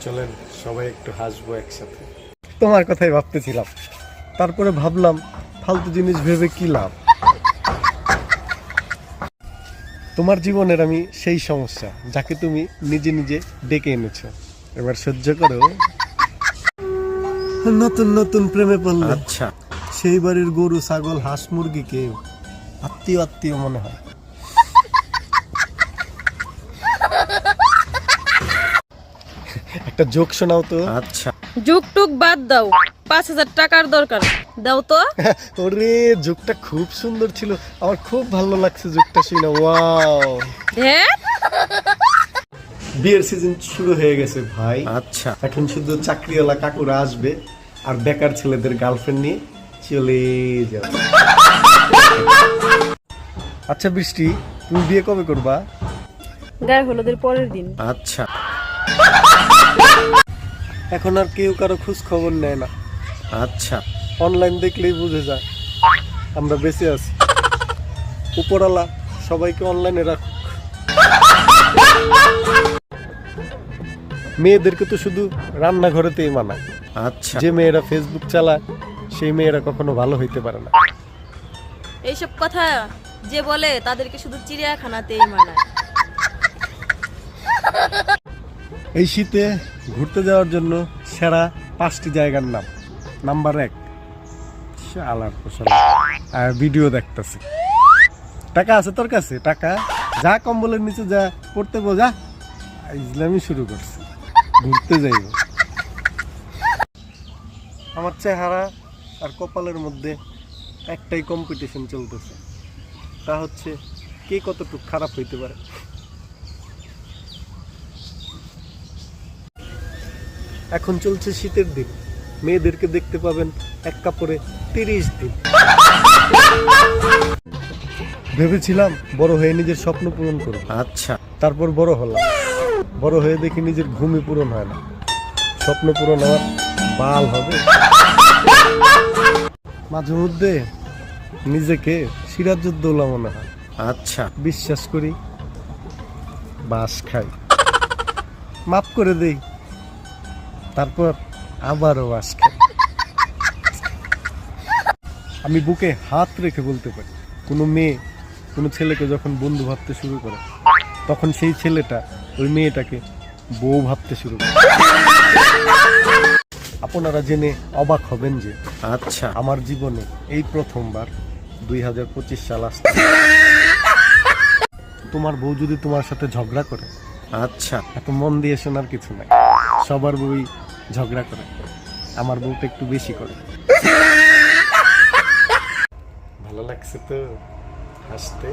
চলেন সবাই একটু হাসবো একসাথে। তোমার কথাই ভাবতেছিলাম, তারপরে ভাবলাম ফালতু জিনিস ভেবে কি লাভ। তোমার জীবনের আমি সেই সমস্যা যাকে তুমি নিজে নিজে ডেকে এনেছো, এবার সহ্য করো। নতুন নতুন প্রেমে পড়লে আচ্ছা, সেই বাড়ির গরু ছাগল হাঁস মুরগিকে আত্মীয় আত্মীয় মনে হয়। একটা জোক শোনাও তো। আচ্ছা, যুগ টুক বাদ দাও, 5,000 টাকার দরকার, দাও তো। ওরে জোকটা খুব সুন্দর ছিল, আমার খুব ভালো লাগছে জোকটা শুনে। ওয়াও, হ্যাঁ, বিয়ের সিজন শুরু হয়ে গেছে ভাই। আচ্ছা, এখন শুধু চাকরিওয়ালা কাকুরা আসবে আর বেকার ছেলেদের গার্লফ্রেন্ড নিয়ে চলে যাবে। আচ্ছা বৃষ্টি, তুমি বিয়ে কবে করবা? গায়ে হলুদের পরের দিন। আচ্ছা, এখন আর কেউ কারো খোঁজ খবর নেয় না, আচ্ছা, অনলাইন দেখলেই বুঝে যায় আমরা বেঁচে আছি। উপরওয়ালা সবাইকে অনলাইনে রাখুক। মেয়েদেরকে তো শুধু রান্নাঘরেতেই মানায়, আচ্ছা, যে মেয়েরা ফেসবুক চালায় সেই মেয়েরা কখনো ভালো হইতে পারে না। এইসব কথা যে বলে তাদেরকে শুধু চিড়িয়াখানাতেই মানায়। এই শীতে ঘুরতে যাওয়ার জন্য সেরা 5টি জায়গার নাম। নাম্বার 1 শালার পোশালা, আর ভিডিও দেখতেছে। টাকা আছে তোর কাছে? টাকা যা, কম্বলের নিচে যা, পড়তে বোঝা। ইসলামই শুরু করছে, ঘুরতে যাইব। আমার চেহারা আর কপালের মধ্যে একটাই কম্পিটিশন চলতেছে, তা হচ্ছে কে কতটুকু খারাপ হইতে পারে। এখন চলছে শীতের দিন, মেয়েদেরকে দেখতে পাবেন এক কাপড়ে 30 দিন। ভেবেছিলাম বড় হয়ে নিজের স্বপ্ন পূরণ করব, আচ্ছা, তারপর বড় হলাম। বড় হয়ে দেখি নিজের ঘুমই পূরণ হয় না। স্বপ্ন পূরণ হওয়ার বাল হবে। মাঝে মধ্যে নিজেকে সিরাজউদ্দৌলা মনে হয়। আচ্ছা, বিশ্বাস করি, বাস খাই, মাফ করে দেই, তারপর আবারও বাস খাই। আমি বুকে হাত রেখে বলতে পারি, কোনো মেয়ে কোনো ছেলেকে যখন বন্ধু ভাবতে শুরু করে, তখন সেই ছেলেটা ওই মেয়েটাকে বউ ভাবতে শুরু করে। আপনারা জেনে অবাক হবেন যে আচ্ছা, আমার জীবনে এই প্রথমবার 2025 সাল আসছে। তোমার বউ যদি তোমার সাথে ঝগড়া করে, আচ্ছা, এত মন দিয়ে শোনার কিছু নাই, সবার বউই ঝগড়া করে, আমার বউটা একটু বেশি করে। ভালো লাগছে তো হাসতে?